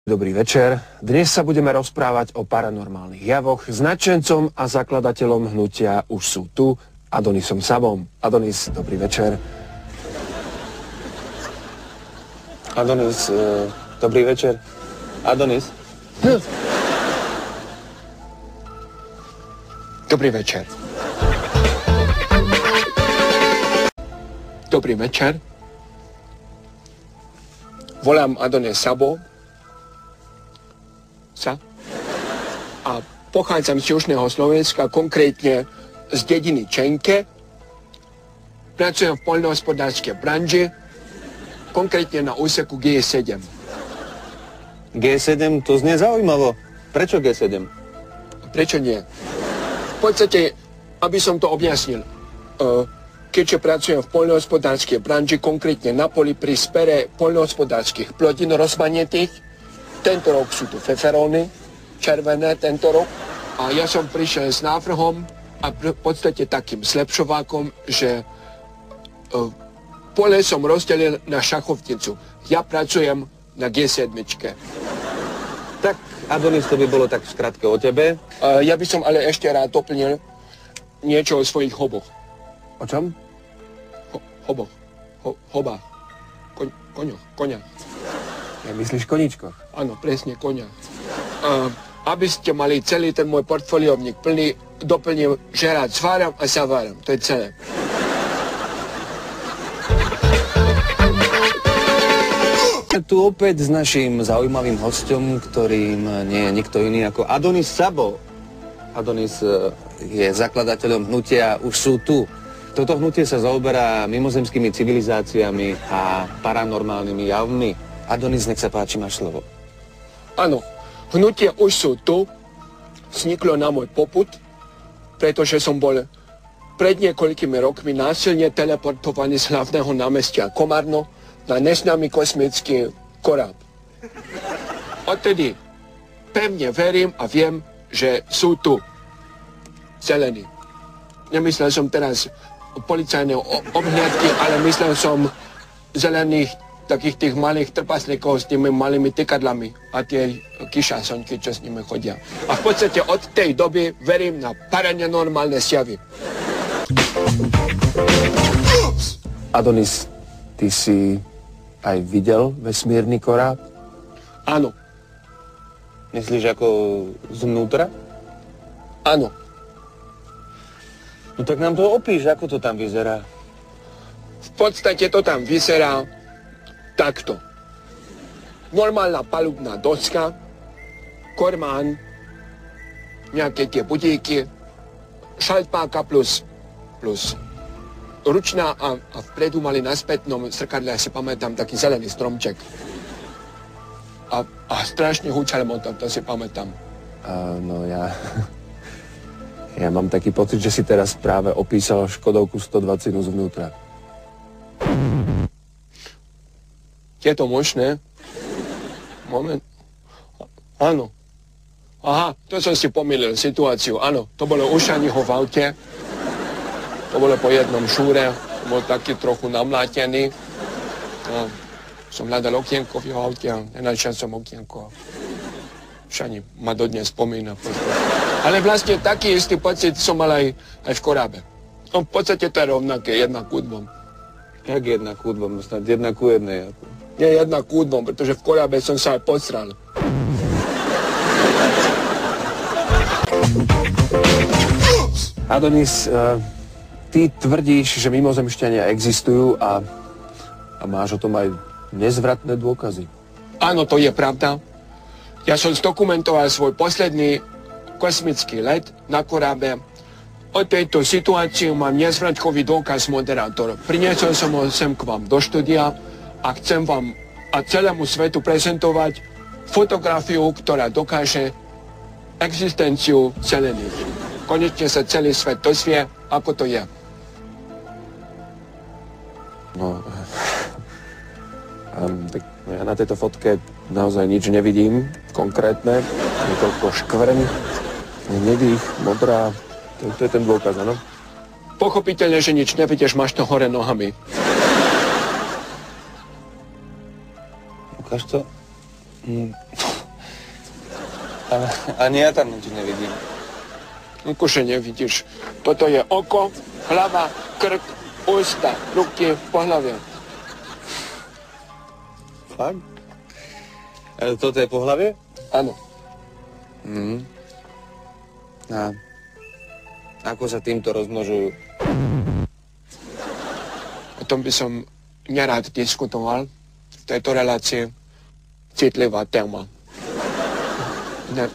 Dobrý večer. Dnes sa budeme rozprávať o paranormálnych javoch s nadšencom a zakladateľom hnutia Už sú tu, Adonisom Sabom. Adonis, dobrý večer. Adonis, dobrý večer. Adonis. Dobrý večer. Dobrý večer. Volám Adonis Sabo a pochádzam z južného Slovenska, konkrétne z dediny Čenke. Pracujem v poľnohospodárskej branži, konkrétne na úseku G7. G7, to znie zaujímavo. Prečo G7? Prečo nie? V podstate, aby som to objasnil, keďže pracujem v poľnohospodárskej branži, konkrétne na poli pri spere poľnohospodárskych plodín rozmanitých, tento rok sú tu feferóny, červené tento rok, a ja som prišiel s návrhom a v podstate takým zlepšovákom, že pole som rozdelil na šachovnicu. Ja pracujem na G7. Tak, Adonis, to by bolo tak v skratke o tebe. Ja by som ale ešte rád doplnil niečo o svojich hoboch. O čom? Hoboch. Hobách. Koňach. Ja myslíš koníčkoch? Áno, presne, koňach. Aby ste mali celý ten môj portfóliovník plný, doplním, že rád zváram a zaváram. To je celé. Tu opäť s naším zaujímavým hosťom, ktorým nie je nikto iný ako Adonis Sabo. Adonis je zakladateľom hnutia Už sú tu. Toto hnutie sa zaoberá mimozemskými civilizáciami a paranormálnymi javmi. Adonis, nech sa páči, máš slovo. Áno, hnutie Už sú tu vzniklo na môj popud, pretože som bol pred niekoľkými rokmi násilne teleportovaný z hlavného námestia Komárno na neznámy kosmický koráb. Odtedy pevne verím a viem, že sú tu zelení. Nemyslel som teraz policajné obhliadky, ale myslel som zelených, takých tých malých trpaslíkov s tými malými tykadlami a tie kyšasonky, čo s nimi chodia. A v podstate od tej doby verím na paranormálne zjavy. Adonis, ty si aj videl vesmírny koráb? Áno. Myslíš ako zvnútra? Áno. No tak nám to opíš, ako to tam vyzerá. V podstate to tam vyzerá takto. Normálna palubná doska, kormán, nejaké tie budíky, šaltpáka plus ručná a vpredu mali na spätnom zrkadle, ja si pamätám, taký zelený stromček. A strašne húčal motor, to si pamätám. No ja mám taký pocit, že si teraz práve opísal Škodovku 120 zvnútra. Je to možné? Moment. Áno. Aha, to som si pomýlil situáciu. Áno, to bolo u Šaniho v aute. To bolo po jednom šúre. Bol taký trochu namlátený. No, som hľadal okienko v jeho aute a nenašiel som okienko. Šani ma dodnes spomína. Ale vlastne taký istý pocit som mal aj v korábe. No, v podstate to je rovnaké, 1:2. Jak 1:2? Snad 1:1. Nie 1:2, pretože v korábe som sa aj posral. Adonis, ty tvrdíš, že mimozemšťania existujú a máš o tom aj nezvratné dôkazy. Áno, to je pravda. Ja som zdokumentoval svoj posledný kosmický let na korábe. O tejto situácii mám nezvratkový dôkaz, moderátor. Priniesol som ho sem k vám do štúdia a chcem vám a celému svetu prezentovať fotografiu, ktorá dokáže existenciu zelených. Konečne sa celý svet dozvie, ako to je. No, tak ja na tejto fotke naozaj nič nevidím konkrétne. Niekoľko škvrň, nedých, modrá. To je ten dôkaz, áno? Pochopiteľne, že nič nevidíš, máš to hore nohami. Ukáž to. Ale ani ja tam nič nevidím. Akože nevidíš. Toto je oko, hlava, krk, ústa, ruky, pohlavie. Fakt? Ale toto je pohlavie? Áno. A ako sa týmto rozmnožujú? O tom by som nerád diskutoval. V tejto relácii citlivá téma.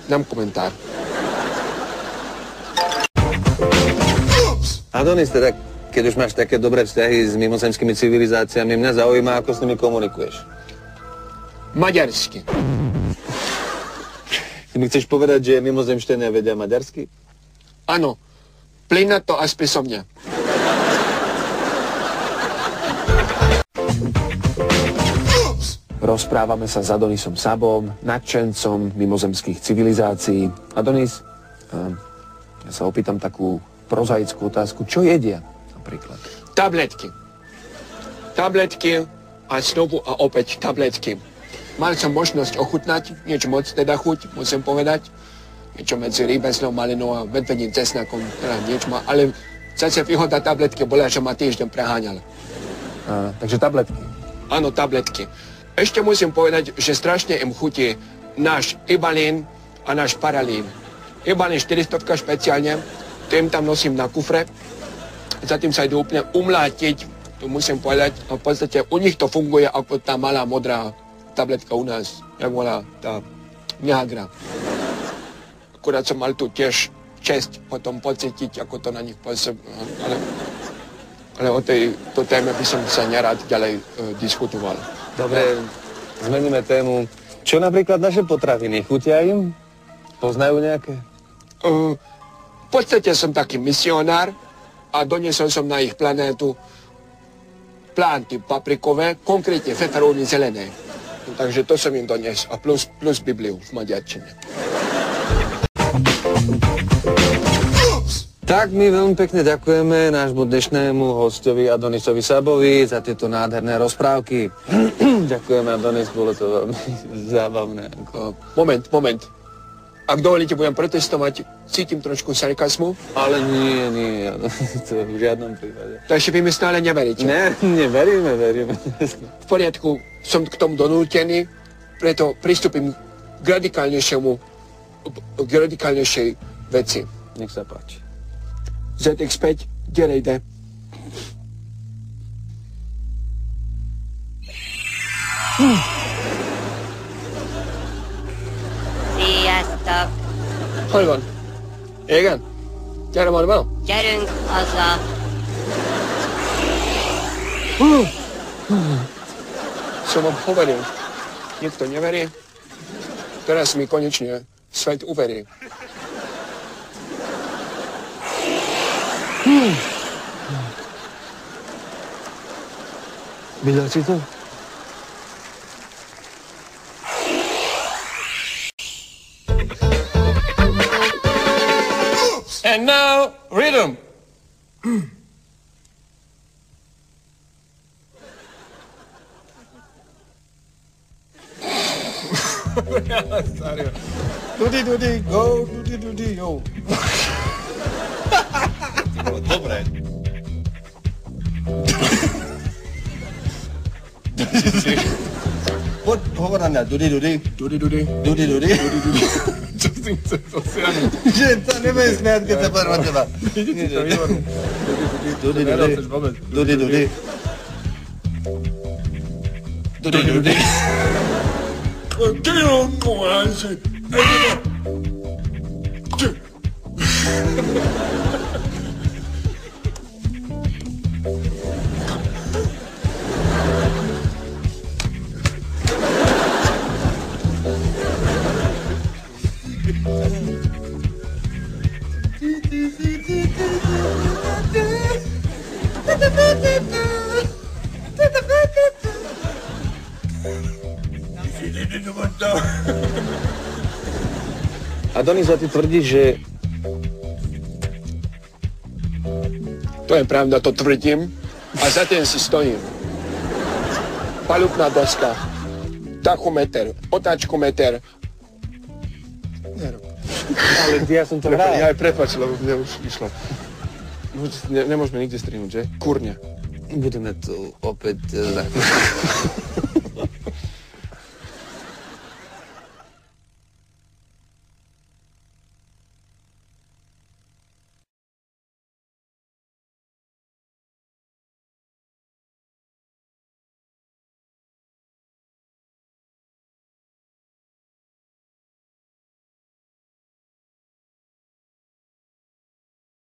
Dám komentár. Adonis, teda, keď už máš také dobré vzťahy s mimozemskými civilizáciami, mňa zaujíma, ako s nimi komunikuješ. Maďarsky. Ty mi chceš povedať, že mimozemšťania vedia maďarsky? Áno. Plynato a spisovne. Rozprávame sa s Adonisom Sabom, nadšencom mimozemských civilizácií. Adonis, ja sa opýtam takú prozaickú otázku. Čo jedia napríklad? Tabletky. Tabletky a znovu a opäť tabletky. Mal som možnosť ochutnať, niečo moc teda chuť, musím povedať. Niečo medzi rýbeznou, malinou a medvedím cesnakom, teda niečo má, ale zase výhoda tabletky bola, že ma týždeň preháňal. Takže tabletky. Áno, tabletky. Ešte musím povedať, že strašne im chutí náš Ibalín a náš Paralín. Ibalín 400 špeciálne, to im tam nosím na kufre. Zatím sa idú úplne umlátiť, to musím povedať. A v podstate u nich to funguje ako tá malá modrá tabletka u nás, jak volá tá Viagra. Akurát som mal tu tiež česť potom pocítiť, ako to na nich pôsobí. Ale o tejto téme by som sa nerád ďalej diskutoval. Dobre, zmeníme tému. Čo napríklad naše potraviny? Chutia im? Poznajú nejaké? V podstate som taký misionár a doniesol som na ich planétu plánty paprikové, konkrétne feferóny zelené. Takže to som im doniesol. A plus Bibliu v maďarčine. Tak my veľmi pekne ďakujeme nášmu dnešnému hostovi Adonisovi Sabovi za tieto nádherné rozprávky. Ďakujeme, Adonis, bolo to veľmi zábavné. Moment. Ak dovolíte, budem protestovať, cítim trošku sarkazmu. Ale nie, to v žiadnom prípade. Takže vy mi stále neveríte. Veríme. V poriadku, som k tomu donútený, preto pristúpim k radikálnejšej veci. Nech sa páči. ZX5, kde ide? Sziasztok! Hol van? Igen? Gyere már be! Gyerünk haza! Som vám hovoril, nikto neverí. Teraz mi konečne svet uverí. Videl si to? And now, rhythm! Dudy, go, dudy, go. Dobre. Poď, hovor na mňa. Dudy. Čo si chceš dosiahnuť? Že sa nebudem smiať, keď sa poviem na teba. Vidíte to výborné. Dudy. Get on, boys! Adonis, a ty tvrdíš, že... To je pravda, to tvrdím a za tým si stojím. Palubná doska, tachometer, otáčkometer, Nerob. Ale ja som to hral. Ja aj prepáč, lebo mne už išlo. Nemôžeme nikde strihnúť, že? Kurňa. Budeme tu opäť za